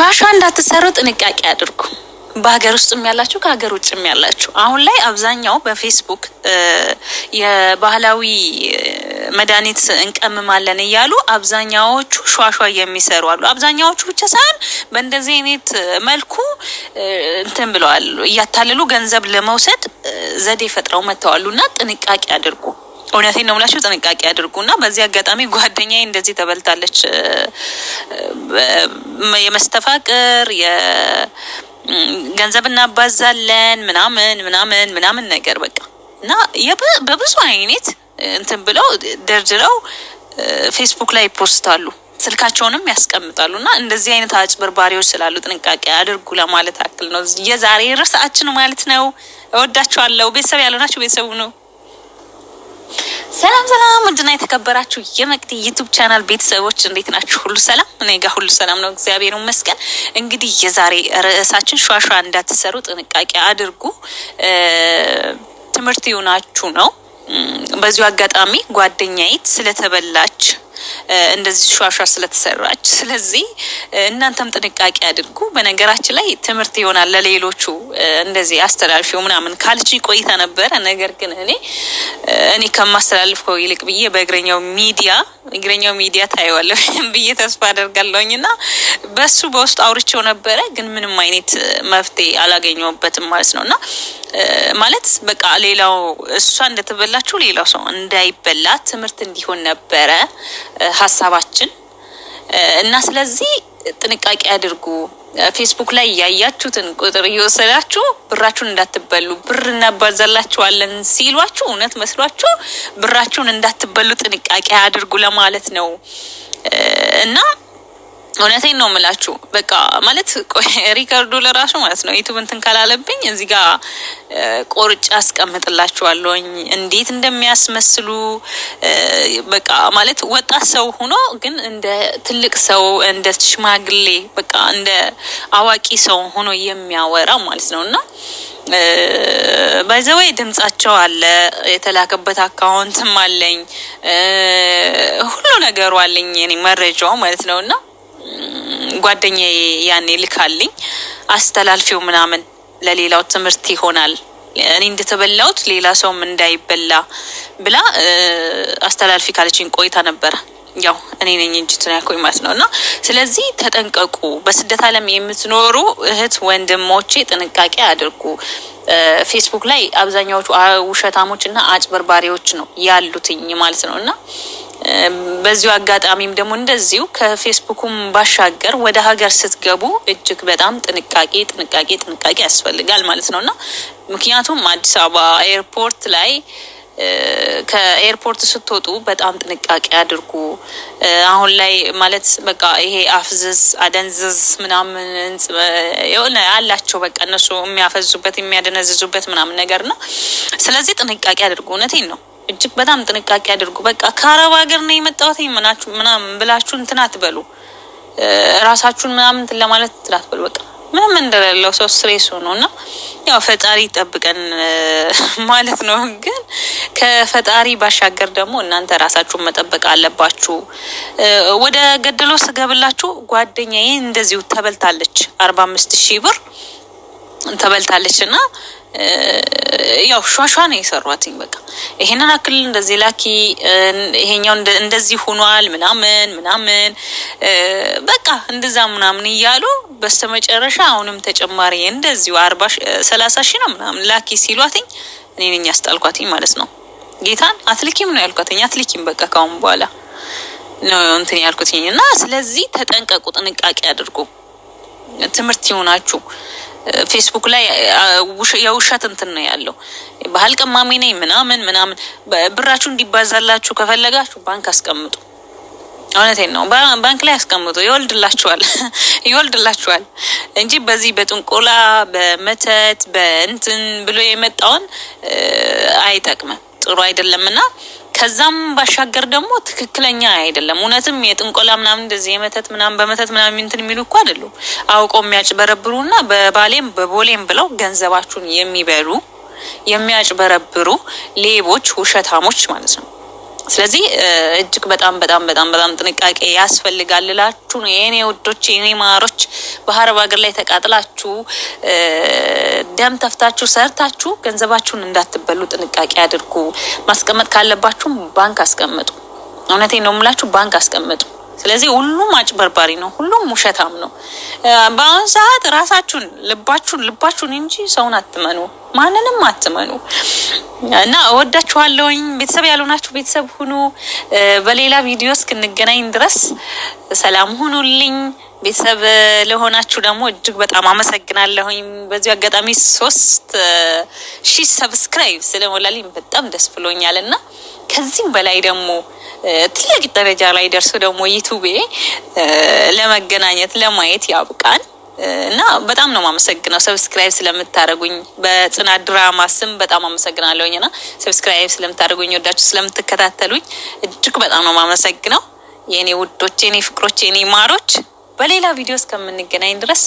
ሻሻ እንዳትሰሩ ጥንቃቄ አድርጉ። በሀገር ውስጥም ያላችሁ ከሀገር ውጭም ያላችሁ አሁን ላይ አብዛኛው በፌስቡክ የባህላዊ መድኃኒት እንቀምማለን እያሉ አብዛኛዎቹ ሿሿ የሚሰሩ አሉ። አብዛኛዎቹ ብቻ ሳይሆን በእንደዚህ አይነት መልኩ እንትን ብለዋል፣ እያታለሉ ገንዘብ ለመውሰድ ዘዴ ፈጥረው መተዋሉና ጥንቃቄ አድርጉ። እውነቴን ነው የምላችሁ፣ ጥንቃቄ አድርጉና በዚህ አጋጣሚ ጓደኛዬ እንደዚህ ተበልታለች። የመስተፋቅር ገንዘብ እናባዛለን ምናምን ነገር በቃ እና በብዙ አይነት እንትን ብለው ደርድረው ፌስቡክ ላይ ፖስታሉ፣ ስልካቸውንም ያስቀምጣሉና እንደዚህ አይነት አጭበርባሪዎች ስላሉ ጥንቃቄ አድርጉ ለማለት አክል ነው የዛሬ ርዕሳችን ማለት ነው። እወዳችኋለሁ። ቤተሰብ ያልሆናችሁ ቤተሰቡ ነው። ሰላም ወንድና የተከበራችሁ የመቅዲ ዩቲዩብ ቻናል ቤተሰቦች እንዴት ናችሁ? ሁሉ ሰላም? እኔ ጋር ሁሉ ሰላም ነው፣ እግዚአብሔር ይመስገን። እንግዲህ የዛሬ ርዕሳችን ሿሿ እንዳትሰሩ ጥንቃቄ አድርጉ ትምህርት ይሆናችሁ ነው። በዚሁ አጋጣሚ ጓደኛዬ ስለተበላች እንደዚህ ሿሿ ስለተሰራች፣ ስለዚህ እናንተም ጥንቃቄ አድርጉ። በነገራችን ላይ ትምህርት ይሆናል ለሌሎቹ እንደዚህ አስተላልፊው ምናምን ካልቺ ቆይታ ነበረ። ነገር ግን እኔ ከማስተላልፈው ይልቅ ብዬ በእግረኛው ሚዲያ ታየዋለሁ ብዬ ተስፋ አደርጋለሁኝና በሱ በውስጥ አውርቼው ነበረ፣ ግን ምንም አይነት መፍትሄ አላገኘሁበትም ማለት ነውና ማለት በቃ ሌላው እሷ እንደተበላችሁ ሌላው ሰው እንዳይበላ ትምህርት እንዲሆን ነበረ ሀሳባችን እና ስለዚህ ጥንቃቄ አድርጉ። ፌስቡክ ላይ ያያችሁትን ቁጥር እየወሰዳችሁ ብራችሁን እንዳትበሉ፣ ብር እናባዛላችኋለን ሲሏችሁ እውነት መስሏችሁ ብራችሁን እንዳትበሉ ጥንቃቄ አድርጉ ለማለት ነው እና እውነቴን ነው የምላችሁ። በቃ ማለት ሪካርዶ ለራሱ ማለት ነው ዩቲዩብ እንትን ካላለብኝ እዚህ ጋር ቆርጬ አስቀምጥላችኋለሁኝ እንዴት እንደሚያስመስሉ። በቃ ማለት ወጣት ሰው ሆኖ ግን እንደ ትልቅ ሰው እንደ ሽማግሌ በቃ እንደ አዋቂ ሰው ሆኖ የሚያወራ ማለት ነውና ባይዘዌ ድምጻቸው አለ፣ የተላከበት አካውንትም አለኝ፣ ሁሉ ነገሩ አለኝ የኔ መረጃው ማለት ነውና ጓደኛዬ ያኔ ልካልኝ አስተላልፊው ምናምን ለሌላው ትምህርት ይሆናል፣ እኔ እንደተበላሁት ሌላ ሰውም እንዳይበላ ብላ አስተላልፊ ካለችኝ ቆይታ ነበረ። ያው እኔ ነኝ እንጂ ተናኮኝ ማለት ነውና ስለዚህ ተጠንቀቁ። በስደት ዓለም የምትኖሩ እህት ወንድሞቼ ጥንቃቄ አድርጉ። ፌስቡክ ላይ አብዛኛዎቹ ውሸታሞችና አጭበርባሪዎች ነው ያሉትኝ ማለት ነውና በዚሁ አጋጣሚም ደግሞ እንደዚሁ ከፌስቡክም ባሻገር ወደ ሀገር ስትገቡ እጅግ በጣም ጥንቃቄ ያስፈልጋል ማለት ነውና ምክንያቱም አዲስ አበባ ኤርፖርት ላይ ከኤርፖርት ስትወጡ በጣም ጥንቃቄ አድርጉ። አሁን ላይ ማለት በቃ ይሄ አፍዝዝ አደንዝዝ ምናምን የሆነ አላቸው በቃ እነሱ የሚያፈዙበት የሚያደነዝዙበት ምናምን ነገር ነው። ስለዚህ ጥንቃቄ አድርጉ። እውነቴን ነው፣ እጅግ በጣም ጥንቃቄ አድርጉ። በቃ ከአረብ ሀገር ነው የመጣሁት ምናምን ብላችሁ እንትን አትበሉ። ራሳችሁን ምናምን እንትን ለማለት እንትን አትበሉ። በቃ ምንም እንደሌለው ሰው ስሬስ ነውና ያው ፈጣሪ ይጠብቀን ማለት ነው። ግን ከፈጣሪ ባሻገር ደግሞ እናንተ ራሳችሁን መጠበቅ አለባችሁ። ወደ ገደለው ስገብላችሁ ጓደኛዬ እንደዚሁ ተበልታለች፣ 45,000 ብር ተበልታለችና ያው ሿሿ ነው የሰሯትኝ። በቃ ይሄንን አክል እንደዚህ ላኪ፣ ይሄኛው እንደዚህ ሆኗል ምናምን በቃ እንደዛ ምናምን እያሉ በስተመጨረሻ አሁንም ተጨማሪ እንደዚሁ 30,000 ነው ምናምን ላኪ ሲሏትኝ እኔ ነኝ ያስጣልኳትኝ ማለት ነው። ጌታን አትልኪም ነው ያልኳትኝ። አትልኪም በቃ ካሁን በኋላ ነው እንትን ያልኩትኝ እና ስለዚህ ተጠንቀቁ፣ ጥንቃቄ አድርጉ። ትምህርት ይሆናችሁ። ፌስቡክ ላይ የውሸት እንትን ነው ያለው። ባህል ቀማሚ ነኝ ምናምን ብራችሁ እንዲባዛላችሁ ከፈለጋችሁ ባንክ አስቀምጡ። እውነቴን ነው፣ ባንክ ላይ አስቀምጡ፣ ይወልድላችኋል እንጂ በዚህ በጥንቆላ በመተት በእንትን ብሎ የመጣውን አይጠቅምም፣ ጥሩ አይደለምና ከዛም ባሻገር ደግሞ ትክክለኛ አይደለም። እውነትም የጥንቆላ ምናምን እንደዚህ የመተት ምናምን በመተት ምናምን እንትን የሚሉ እኮ አይደሉ፣ አውቀው የሚያጭበረብሩና በቦሌም ብለው ገንዘባችሁን የሚበሉ የሚያጭበረብሩ ሌቦች፣ ውሸታሞች ማለት ነው። ስለዚህ እጅግ በጣም በጣም በጣም በጣም ጥንቃቄ ያስፈልጋል እላችሁ ነው የኔ ውዶች የኔ ማሮች። በአረብ ሀገር ላይ ተቃጥላችሁ ደም ተፍታችሁ ሰርታችሁ ገንዘባችሁን እንዳትበሉ ጥንቃቄ አድርጉ። ማስቀመጥ ካለባችሁም ባንክ አስቀምጡ። እውነቴን ነው የምላችሁ፣ ባንክ አስቀምጡ። ስለዚህ ሁሉም አጭበርባሪ ነው፣ ሁሉም ውሸታም ነው። በአሁን ሰዓት ራሳችሁን ልባችሁን እንጂ ሰውን አትመኑ፣ ማንንም አትመኑ። እና እወዳችኋለሁኝ። ቤተሰብ ያልሆናችሁ ቤተሰብ ሁኑ። በሌላ ቪዲዮ እስክንገናኝ ድረስ ሰላም ሁኑልኝ። ቤተሰብ ለሆናችሁ ደግሞ እጅግ በጣም አመሰግናለሁኝ። በዚህ አጋጣሚ 3000 ሰብስክራይብ ስለሞላልኝ በጣም ደስ ብሎኛል እና ከዚህም በላይ ደግሞ ትልቅ ደረጃ ላይ ደርሶ ደግሞ ዩቲዩብ ለመገናኘት ለማየት ያብቃን እና በጣም ነው ማመሰግነው ሰብስክራይብ ስለምታደርጉኝ። በጽናት ድራማ ስም በጣም አመሰግናለሁኝና ሰብስክራይብ ስለምታደርጉኝ ወዳችሁ ስለምትከታተሉኝ እጅግ በጣም ነው ማመሰግነው። የኔ ውዶች፣ የኔ ፍቅሮች፣ የኔ ማሮች በሌላ ቪዲዮ እስከምንገናኝ ድረስ